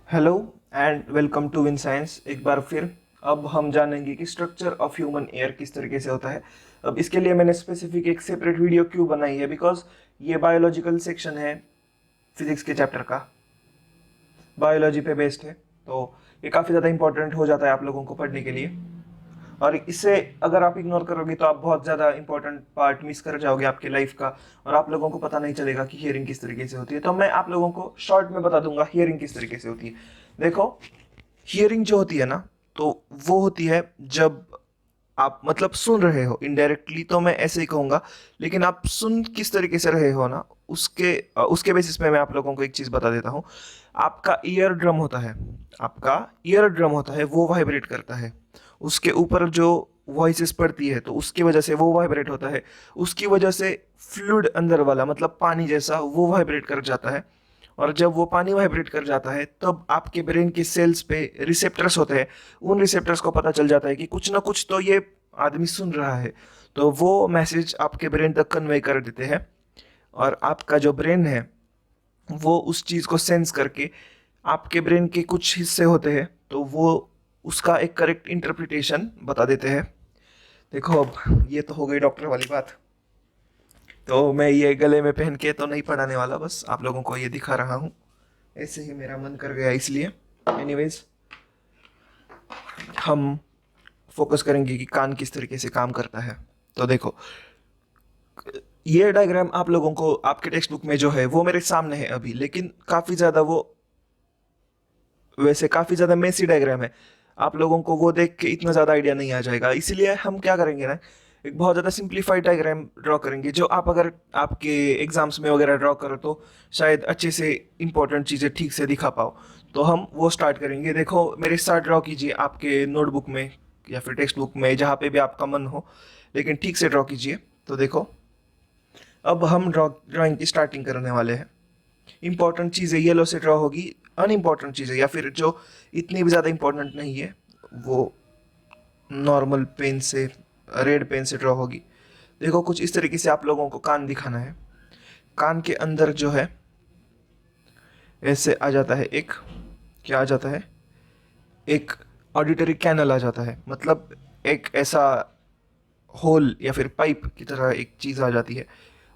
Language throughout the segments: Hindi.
Hello and welcome to Win Science. एक बार फिर अब हम जानेंगे कि स्ट्रक्चर ऑफ ह्यूमन एयर किस तरीके से होता है। अब इसके लिए मैंने स्पेसिफिक एक सेपरेट वीडियो क्यों बनाई है, बिकॉज ये बायोलॉजिकल सेक्शन है फिजिक्स के चैप्टर का, बायोलॉजी पे बेस्ड है। तो ये काफ़ी ज़्यादा इंपॉर्टेंट हो जाता है आप लोगों को पढ़ने के लिए। और इसे अगर आप इग्नोर करोगे तो आप बहुत ज़्यादा इंपॉर्टेंट पार्ट मिस कर जाओगे आपके लाइफ का, और आप लोगों को पता नहीं चलेगा कि हियरिंग किस तरीके से होती है। तो मैं आप लोगों को शॉर्ट में बता दूंगा हियरिंग किस तरीके से होती है। देखो, हियरिंग जो होती है ना, तो वो होती है जब आप मतलब सुन रहे हो इनडायरेक्टली, तो मैं ऐसे ही कहूंगा। लेकिन आप सुन किस तरीके से रहे हो ना, उसके बेसिस पे मैं आप लोगों को एक चीज बता देता हूँ। आपका ईयर ड्रम होता है, आपका ईयर ड्रम होता है, वो वाइब्रेट करता है। उसके ऊपर जो वॉइसेस पड़ती है तो उसकी वजह से वो वाइब्रेट होता है। उसकी वजह से फ्लूइड अंदर वाला मतलब पानी जैसा वो वाइब्रेट कर जाता है। और जब वो पानी वाइब्रेट कर जाता है तब आपके ब्रेन के सेल्स पे रिसेप्टर्स होते हैं। उन रिसेप्टर्स को पता चल जाता है कि कुछ ना कुछ तो ये आदमी सुन रहा है। तो वो मैसेज आपके ब्रेन तक कन्वे कर देते हैं। और आपका जो ब्रेन है वो उस चीज़ को सेंस करके, आपके ब्रेन के कुछ हिस्से होते हैं तो वो उसका एक करेक्ट इंटरप्रिटेशन बता देते हैं। देखो, अब ये तो हो गई डॉक्टर वाली बात। तो मैं ये गले में पहन के तो नहीं पढ़ाने वाला, बस आप लोगों को ये दिखा रहा हूँ। ऐसे ही मेरा मन कर गया इसलिए। एनीवेज, हम फोकस करेंगे कि कान किस तरीके से काम करता है। तो देखो, ये डायग्राम आप लोगों को आपके टेक्स्ट बुक में जो है वो मेरे सामने है अभी, लेकिन काफ़ी ज़्यादा वो वैसे काफ़ी ज़्यादा मेसी डायग्राम है। आप लोगों को वो देख के इतना ज़्यादा आइडिया नहीं आ जाएगा, इसीलिए हम क्या करेंगे ना, एक बहुत ज़्यादा सिंप्लीफाइड डायग्राम ड्रॉ करेंगे, जो आप अगर आपके एग्जाम्स में वगैरह ड्रॉ करो तो शायद अच्छे से इंपॉर्टेंट चीज़ें ठीक से दिखा पाओ। तो हम वो स्टार्ट करेंगे। देखो, मेरे साथ ड्रॉ कीजिए आपके नोटबुक में या फिर टेक्स्ट बुक में, जहाँ पे भी आपका मन हो, लेकिन ठीक से ड्रॉ कीजिए। तो देखो, अब हम ड्राइंग की स्टार्टिंग करने वाले हैं। इंपॉर्टेंट चीज़ें येलो से ड्रॉ होगी, अनइम्पॉर्टेंट चीज़ें या फिर जो इतनी भी ज़्यादा इंपॉर्टेंट नहीं है वो नॉर्मल पेन से, रेड पेन से ड्रॉ होगी। देखो, कुछ इस तरीके से आप लोगों को कान दिखाना है। कान के अंदर जो है ऐसे आ जाता है एक, क्या आ जाता है, एक ऑडिटरी कैनल आ जाता है। मतलब एक ऐसा होल या फिर पाइप की तरह एक चीज़ आ जाती है।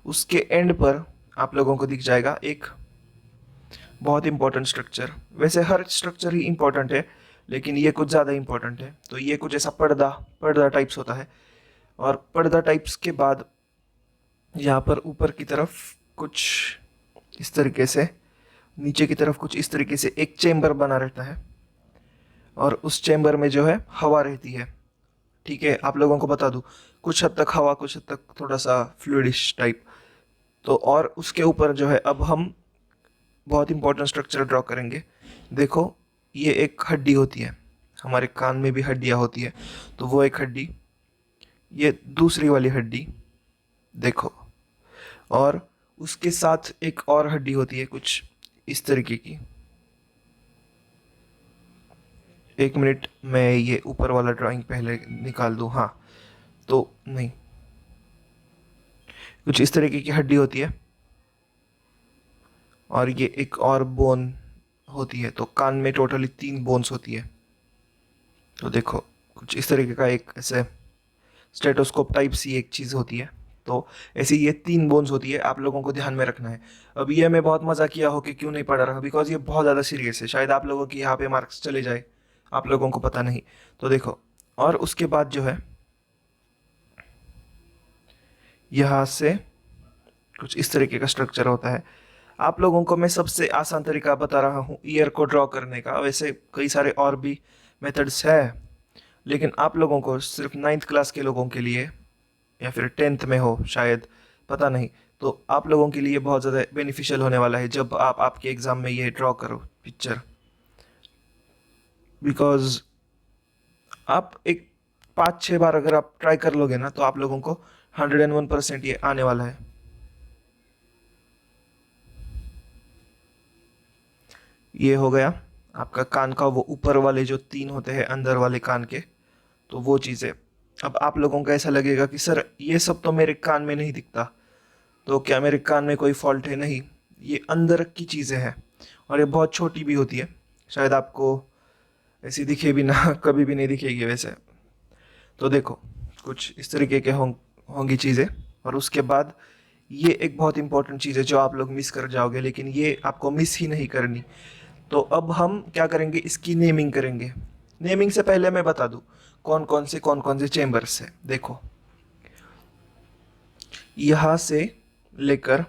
उसके एंड पर आप लोगों को दिख जाएगा एक बहुत इंपॉर्टेंट स्ट्रक्चर। वैसे हर स्ट्रक्चर ही इंपॉर्टेंट है, लेकिन ये कुछ ज़्यादा इंपॉर्टेंट है। तो ये कुछ ऐसा पर्दा पर्दा टाइप्स होता है। और पर्दा टाइप्स के बाद यहाँ पर ऊपर की तरफ कुछ इस तरीके से, नीचे की तरफ कुछ इस तरीके से एक चेम्बर बना रहता है। और उस चेम्बर में जो है हवा रहती है। ठीक है, आप लोगों को बता दूँ, कुछ हद तक हवा, कुछ हद तक थोड़ा सा फ्लूइडिश टाइप। तो और उसके ऊपर जो है अब हम बहुत इंपॉर्टेंट स्ट्रक्चर ड्रॉ करेंगे। देखो, ये एक हड्डी होती है, हमारे कान में भी हड्डियाँ होती है, तो वो एक हड्डी, ये दूसरी वाली हड्डी देखो। और उसके साथ एक और हड्डी होती है कुछ इस तरीके की। एक मिनट, मैं ये ऊपर वाला ड्राइंग पहले निकाल दूँ। हाँ, तो नहीं, कुछ इस तरीके की हड्डी होती है। और ये एक और बोन होती है। तो कान में टोटली 3 बोन्स होती है। तो देखो, कुछ इस तरीके का एक ऐसे स्टेटोस्कोप टाइप सी एक चीज़ होती है। तो ऐसी ये 3 बोन्स होती है, आप लोगों को ध्यान में रखना है। अब ये मैं बहुत मज़ा किया हो कि क्यों नहीं पढ़ा रहा, बिकॉज ये बहुत ज़्यादा सीरियस है, शायद आप लोगों की यहाँ पे मार्क्स चले जाए, आप लोगों को पता नहीं। तो देखो, और उसके बाद जो है यहाँ से कुछ इस तरीके का स्ट्रक्चर होता है। आप लोगों को मैं सबसे आसान तरीका बता रहा हूँ ईयर को ड्रॉ करने का। वैसे कई सारे और भी मेथड्स है, लेकिन आप लोगों को सिर्फ 9th क्लास के लोगों के लिए या फिर 10th में हो शायद, पता नहीं, तो आप लोगों के लिए बहुत ज़्यादा बेनिफिशियल होने वाला है जब आप आपके एग्ज़ाम में ये ड्रॉ करो पिक्चर। बिकॉज आप एक 5-6 बार अगर आप ट्राई कर लोगे ना, तो आप लोगों को 101% ये आने वाला है। ये हो गया आपका कान का वो ऊपर वाले जो 3 होते हैं अंदर वाले कान के, तो वो चीज़ें। अब आप लोगों को ऐसा लगेगा कि सर ये सब तो मेरे कान में नहीं दिखता, तो क्या मेरे कान में कोई फॉल्ट है? नहीं, ये अंदर की चीज़ें हैं और ये बहुत छोटी भी होती है। शायद आपको ऐसी दिखे भी ना, कभी भी नहीं दिखेगी वैसे। तो देखो कुछ इस तरीके के होंगी चीज़ें। और उसके बाद ये एक बहुत इंपॉर्टेंट चीज़ है जो आप लोग मिस कर जाओगे, लेकिन ये आपको मिस ही नहीं करनी। तो अब हम क्या करेंगे, इसकी नेमिंग करेंगे। नेमिंग से पहले मैं बता दूं कौन कौन से चेम्बर्स है। देखो यहाँ से लेकर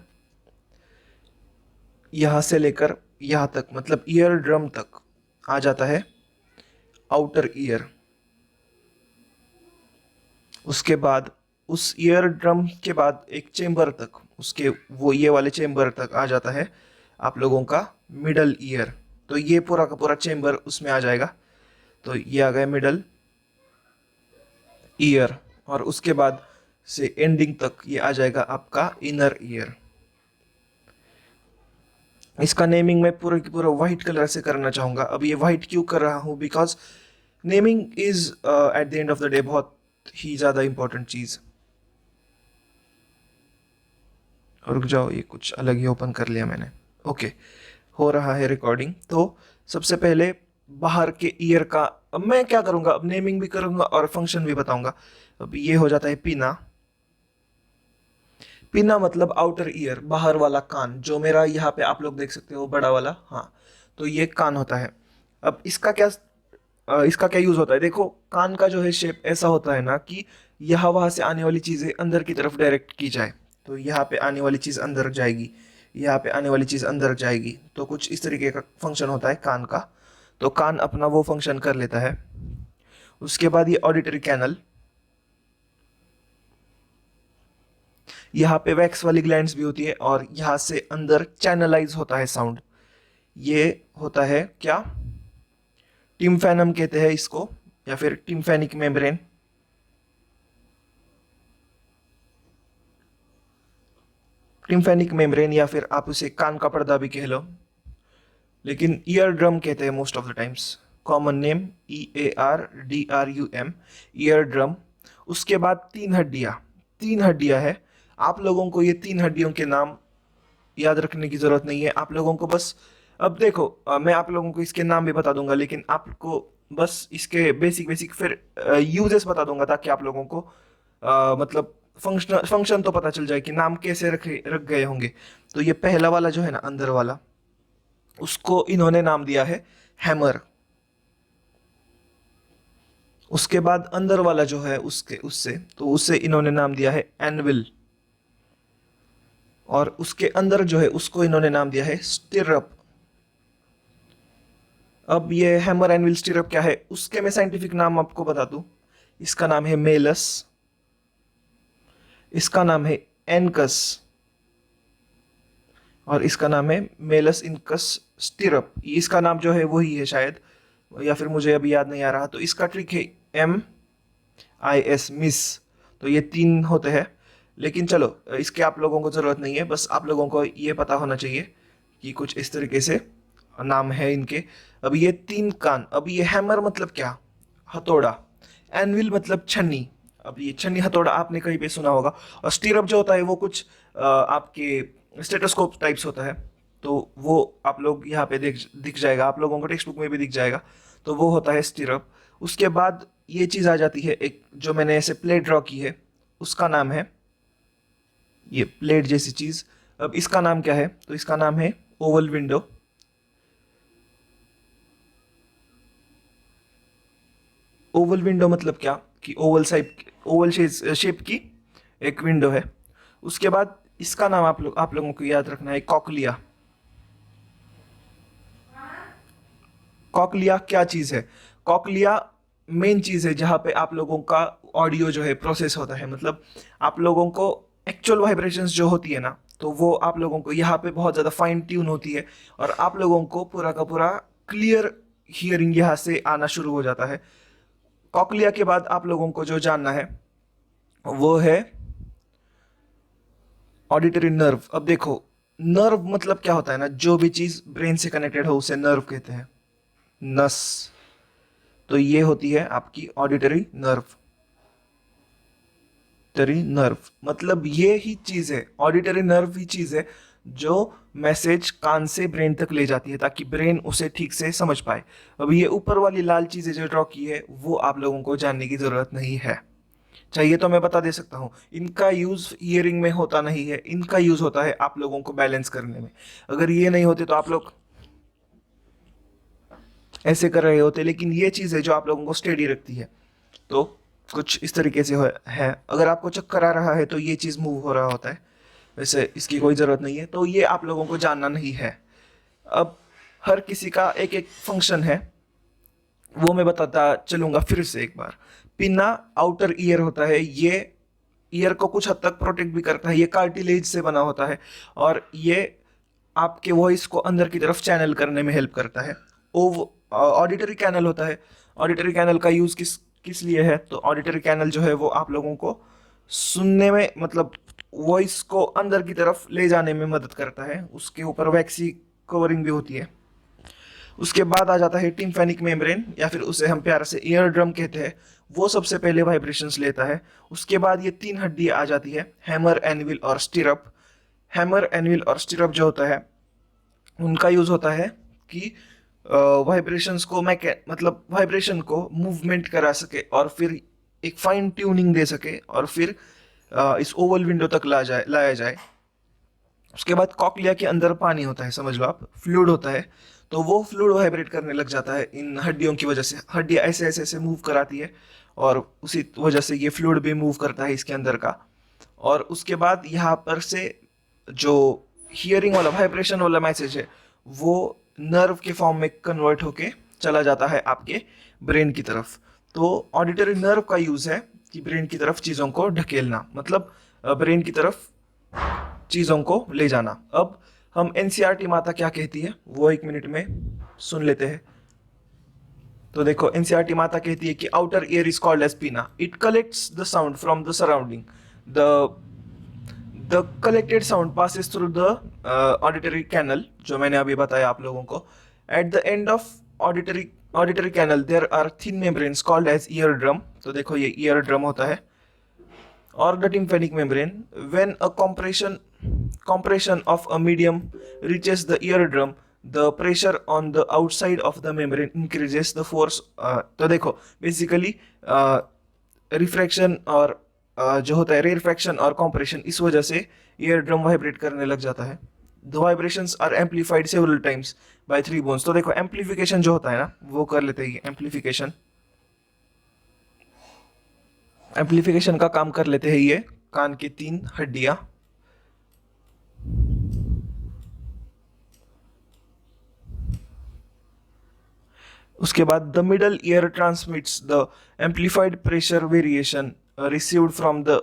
यहाँ से लेकर यहाँ तक, मतलब ईयर ड्रम तक आ जाता है आउटर ईयर। उसके बाद उस ईयर ड्रम के बाद एक चेम्बर तक, उसके वो ये वाले चेम्बर तक आ जाता है आप लोगों का मिडल ईयर। तो ये पूरा का पूरा चेम्बर उसमें आ जाएगा। तो ये आ गया मिडल ईयर। और उसके बाद से एंडिंग तक ये आ जाएगा आपका इनर ईयर। इसका नेमिंग मैं पूरा की पूरा व्हाइट कलर से करना चाहूँगा। अब ये व्हाइट क्यों कर रहा हूँ, because naming is eight the end of the day बहुत ही ज़्यादा इंपॉर्टेंट चीज़। और रुक जाओ, ये कुछ अलग ही ओपन कर लिया मैंने। ओके, हो रहा है रिकॉर्डिंग। तो सबसे पहले बाहर के ईयर का, अब मैं क्या करूँगा, अब नेमिंग भी करूँगा और फंक्शन भी बताऊँगा। अब ये हो जाता है पिना। पिना मतलब आउटर ईयर, बाहर वाला कान, जो मेरा यहाँ पे आप लोग देख सकते हो बड़ा वाला, हाँ। तो ये कान होता है। अब इसका क्या यूज होता है, देखो कान का जो है शेप ऐसा होता है ना कि यहाँ वहां से आने वाली चीजें अंदर की तरफ डायरेक्ट की जाए। तो यहाँ पे आने वाली चीज अंदर जाएगी, यहाँ पे आने वाली चीज अंदर जाएगी। तो कुछ इस तरीके का फंक्शन होता है कान का। तो कान अपना वो फंक्शन कर लेता है। उसके बाद ये ऑडिटरी कैनल, यहाँ पे वैक्स वाली ग्लैंड्स भी होती है और यहाँ से अंदर चैनलाइज होता है साउंड। ये होता है क्या, टिम्फैनम कहते हैं इसको, या फिर टिम्फैनिक मेम्ब्रेन। टिम्फैनिक मेम्ब्रेन या फिर आप उसे कान का पर्दा भी कह लो, लेकिन ईयर ड्रम कहते हैं most of the times. Common name EARDRUM, ear drum. उसके बाद तीन हड्डियां है। आप लोगों को ये तीन हड्डियों के नाम याद रखने की जरूरत नहीं है। आप लोगों को बस, अब देखो मैं आप लोगों को इसके नाम भी बता दूंगा, लेकिन आपको बस इसके बेसिक बेसिक फिर यूजेस बता दूंगा, ताकि आप लोगों को मतलब फंक्शन तो पता चल जाए कि नाम कैसे रख गए होंगे। तो ये पहला वाला जो है ना अंदर वाला, उसको इन्होंने नाम दिया है हैमर। उसके बाद अंदर वाला जो है उससे इन्होंने नाम दिया है एनविल। और उसके अंदर जो है उसको इन्होंने नाम दिया है स्टिरअप। अब ये हैमर एनविल स्टिरअप क्या है, उसके मैं साइंटिफिक नाम आपको बता दूं। इसका नाम है मेलस, इसका नाम है एनकस, और इसका नाम है मेलस इनकस स्टिरअप। इसका नाम जो है वही है शायद, या फिर मुझे अभी याद नहीं आ रहा। तो इसका ट्रिक है MIS, मिस। तो ये तीन होते हैं, लेकिन चलो इसके आप लोगों को जरूरत नहीं है। बस आप लोगों को ये पता होना चाहिए कि कुछ इस तरीके से नाम है इनके। अब ये तीन कान, अब ये हैमर मतलब क्या, हथौड़ा। एनविल मतलब छन्नी, अब ये छन्नी हथौड़ा आपने कहीं पे सुना होगा। और स्टीरअप जो होता है वो कुछ आपके स्टेटोस्कोप टाइप्स होता है। तो वो आप लोग यहाँ पे दिख जाएगा, आप लोगों को टेक्स्ट बुक में भी दिख जाएगा। तो वो होता है स्टीरअप। उसके बाद ये चीज़ आ जाती है, एक जो मैंने ऐसे प्लेट ड्रॉ की है, उसका नाम है ये प्लेट जैसी चीज़। अब इसका नाम क्या है, तो इसका नाम है ओवल विंडो। ओवल विंडो मतलब क्या, कि ओवल शेप की एक विंडो है। उसके बाद इसका नाम आप लोगों को याद रखना है कॉकलिया। कॉकलिया क्या चीज़ है, कॉकलिया मेन चीज़ है जहाँ पे आप लोगों का ऑडियो जो है प्रोसेस होता है। मतलब आप लोगों को एक्चुअल वाइब्रेशंस जो होती है ना, तो वो आप लोगों को यहाँ पे बहुत ज़्यादा फाइन ट्यून होती है, और आप लोगों को पूरा का पूरा क्लियर हियरिंग यहाँ से आना शुरू हो जाता है। कॉकलिया के बाद आप लोगों को जो जानना है वो है ऑडिटरी नर्व। अब देखो नर्व मतलब क्या होता है ना, जो भी चीज ब्रेन से कनेक्टेड हो उसे नर्व कहते हैं, नस। तो ये होती है आपकी ऑडिटरी नर्व। ऑडिटरी नर्व मतलब ये ही चीज है, ऑडिटरी नर्व ही चीज है जो मैसेज कान से ब्रेन तक ले जाती है ताकि ब्रेन उसे ठीक से समझ पाए। अब ये ऊपर वाली लाल चीजें जो ड्रॉ की है वो आप लोगों को जानने की जरूरत नहीं है। चाहिए तो मैं बता दे सकता हूँ, इनका यूज हियरिंग में होता नहीं है, इनका यूज होता है आप लोगों को बैलेंस करने में। अगर ये नहीं होते तो आप लोग ऐसे कर रहे होते, लेकिन ये चीज़ है जो आप लोगों को स्टेडी रखती है। तो कुछ इस तरीके से है। अगर आपको चक्कर आ रहा है तो ये चीज़ मूव हो रहा होता है, वैसे इसकी कोई ज़रूरत नहीं है, तो ये आप लोगों को जानना नहीं है। अब हर किसी का एक एक फंक्शन है, वो मैं बताता चलूंगा फिर से एक बार। पिन्ना आउटर ईयर होता है, ये ईयर को कुछ हद तक प्रोटेक्ट भी करता है, ये कार्टिलेज से बना होता है और ये आपके वॉइस को अंदर की तरफ चैनल करने में हेल्प करता है। ऑडिटरी कैनल होता है। ऑडिटरी कैनल का यूज़ किस किस लिए है, तो ऑडिटरी कैनल जो है वो आप लोगों को सुनने में, मतलब वॉइस को अंदर की तरफ ले जाने में मदद करता है। उसके ऊपर वैक्सी कवरिंग भी होती है। उसके बाद आ जाता है टिम्फेनिक मेम्ब्रेन, या फिर उसे हम प्यार से ईयर ड्रम कहते हैं। वो सबसे पहले वाइब्रेशंस लेता है। उसके बाद ये तीन हड्डी आ जाती है, हैमर, एनविल और स्टिरअप। हैमर, एनविल और स्टिरअप जो होता है उनका यूज होता है कि वाइब्रेशंस को मतलब वाइब्रेशन को मूवमेंट करा सके और फिर एक फाइन ट्यूनिंग दे सके और फिर इस ओवल विंडो तक लाया जाए। उसके बाद कॉकलिया के अंदर पानी होता है, समझ लो आप, फ्लूइड होता है। तो वो फ्लूइड वाइब्रेट करने लग जाता है इन हड्डियों की वजह से। हड्डियाँ ऐसे ऐसे ऐसे मूव कराती है और उसी वजह से ये फ्लूइड भी मूव करता है इसके अंदर का। और उसके बाद यहाँ पर से जो हियरिंग वाला वाइब्रेशन वाला मैसेज है वो नर्व के फॉर्म में कन्वर्ट होके चला जाता है आपके ब्रेन की तरफ। तो ऑडिटरी नर्व का यूज है कि ब्रेन की तरफ चीज़ों को ढकेलना, मतलब ब्रेन की तरफ चीज़ों को ले जाना। अब हम एनसीईआरटी माता क्या कहती है वो एक मिनट में सुन लेते हैं। तो देखो, एनसीईआरटी माता कहती है कि outer ear is called as pinna, it collects the sound from the surrounding, the collected sound passes through the auditory canal, जो मैंने अभी बताया आप लोगों को। At the end of auditory canal there are thin membranes called as ear drum. तो देखो ये ईयर ड्रम होता है। और the tympanic membrane, when a compression of a medium reaches the eardrum, the pressure on the outside of the membrane increases the force। तो देखो बेसिकली रिफ्रैक्शन और जो होता है रेरफैक्शन और कॉम्प्रेशन, इस वजह से ईयर ड्रम वाइब्रेट करने लग जाता है। The vibrations are amplified several times by three bones. तो देखो एम्पलीफिकेशन जो होता है ना वो कर लेते हैं, एम्पलीफिकेशन एम्पलीफिकेशन का काम कर लेते हैं ये कान की तीन हड्डियां। उसके बाद the middle ear transmits the amplified pressure variation received from the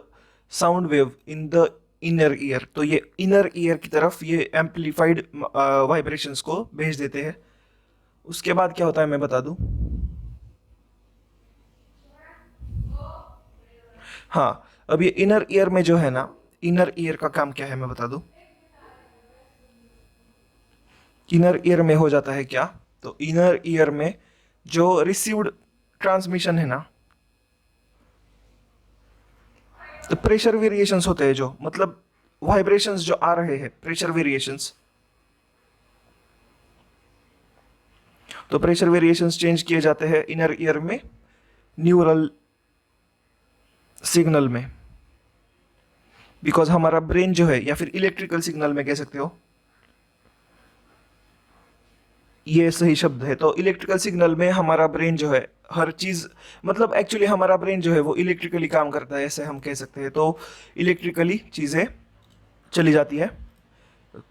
sound wave in the inner ear. तो ये इनर ईयर की तरफ ये एम्पलीफाइड वाइब्रेशंस को भेज देते हैं। उसके बाद क्या होता है मैं बता दूं। हाँ, अब ये इनर ईयर में जो है ना, इनर ईयर का काम क्या है मैं बता दूं। इनर ईयर में हो जाता है क्या, तो इनर ईयर में जो रिसीव्ड ट्रांसमिशन है ना, तो प्रेशर वेरिएशंस होते हैं, जो मतलब वाइब्रेशंस जो आ रहे हैं, प्रेशर वेरिएशंस, तो प्रेशर वेरिएशंस चेंज किए जाते हैं इनर ईयर में न्यूरल सिग्नल में। बिकॉज हमारा ब्रेन जो है, या फिर इलेक्ट्रिकल सिग्नल में कह सकते हो, ये सही शब्द है। तो इलेक्ट्रिकल सिग्नल में हमारा ब्रेन जो है हर चीज, मतलब एक्चुअली हमारा ब्रेन जो है वो इलेक्ट्रिकली काम करता है, ऐसे हम कह सकते हैं। तो इलेक्ट्रिकली चीजें चली जाती है।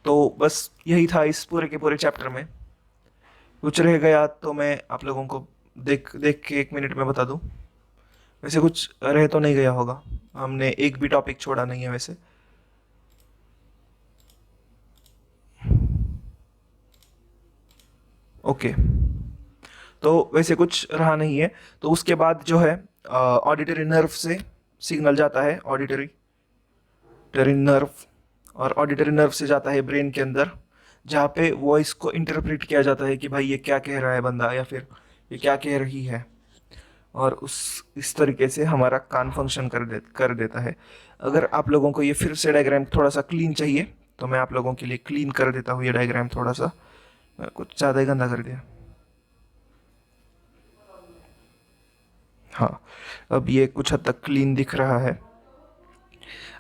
तो बस यही था इस पूरे के पूरे चैप्टर में। कुछ रह गया तो मैं आप लोगों को देख देख के एक मिनट में बता दूं। वैसे कुछ रह तो नहीं गया होगा, हमने एक भी टॉपिक छोड़ा नहीं है वैसे। ओके, तो वैसे कुछ रहा नहीं है। तो उसके बाद जो है ऑडिटरी नर्व से सिग्नल जाता है, ऑडिटरी नर्व, और ऑडिटरी नर्व से जाता है ब्रेन के अंदर, जहाँ पे वॉइस को इंटरप्रेट किया जाता है कि भाई ये क्या कह रहा है बंदा, या फिर ये क्या कह रही है। और इस तरीके से हमारा कान फंक्शन कर देता है। अगर आप लोगों को ये फिर से डायग्राम थोड़ा सा क्लीन चाहिए तो मैं आप लोगों के लिए क्लीन कर देता हूँ ये डायग्राम थोड़ा सा, कुछ ज़्यादा ही गंदा कर दिया। हाँ, अब ये कुछ हद तक क्लीन दिख रहा है।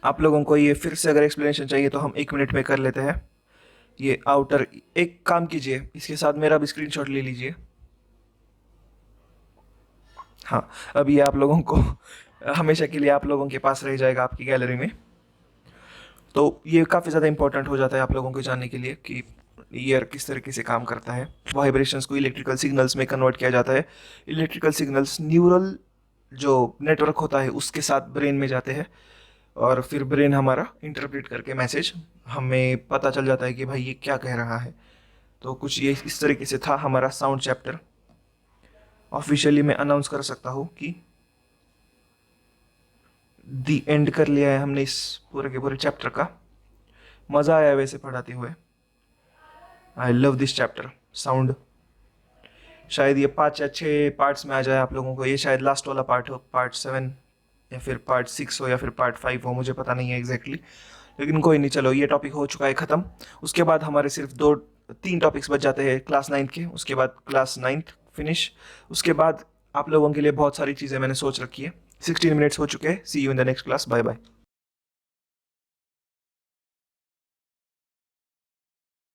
आप लोगों को ये फिर से अगर एक्सप्लेनेशन चाहिए तो हम 1 मिनट में कर लेते हैं। ये आउटर, एक काम कीजिए, इसके साथ मेरा भी स्क्रीनशॉट ले लीजिए। हाँ, अब ये आप लोगों को हमेशा के लिए आप लोगों के पास रह जाएगा आपकी गैलरी में। तो ये काफ़ी ज़्यादा इंपॉर्टेंट हो जाता है आप लोगों को जानने के लिए कि ईयर किस तरीके से काम करता है। वाइब्रेशंस को इलेक्ट्रिकल सिग्नल्स में कन्वर्ट किया जाता है। इलेक्ट्रिकल सिग्नल्स न्यूरल जो नेटवर्क होता है उसके साथ ब्रेन में जाते हैं, और फिर ब्रेन हमारा इंटरप्रेट करके मैसेज हमें पता चल जाता है कि भाई ये क्या कह रहा है। तो कुछ ये इस तरीके से था हमारा साउंड चैप्टर। ऑफिशियली मैं अनाउंस कर सकता हूँ कि दी एंड कर लिया है हमने इस पूरे के पूरे चैप्टर का। मज़ा आया वैसे पढ़ाते हुए। I love this chapter sound. शायद ये 5 या 6 पार्ट्स में आ जाए आप लोगों को। ये शायद लास्ट वाला पार्ट हो, पार्ट 7 या फिर पार्ट 6 हो या फिर पार्ट 5 हो, मुझे पता नहीं है एग्जैक्टली। लेकिन कोई नहीं, चलो ये टॉपिक हो चुका है ख़त्म। उसके बाद हमारे सिर्फ 2-3 टॉपिक्स बच जाते हैं क्लास 9 के। उसके बाद क्लास 9 फिनिश। उसके बाद आप लोगों के लिए बहुत सारी चीज़ें मैंने सोच रखी है। 16 मिनट्स हो चुके हैं। See you in the next class. Bye bye.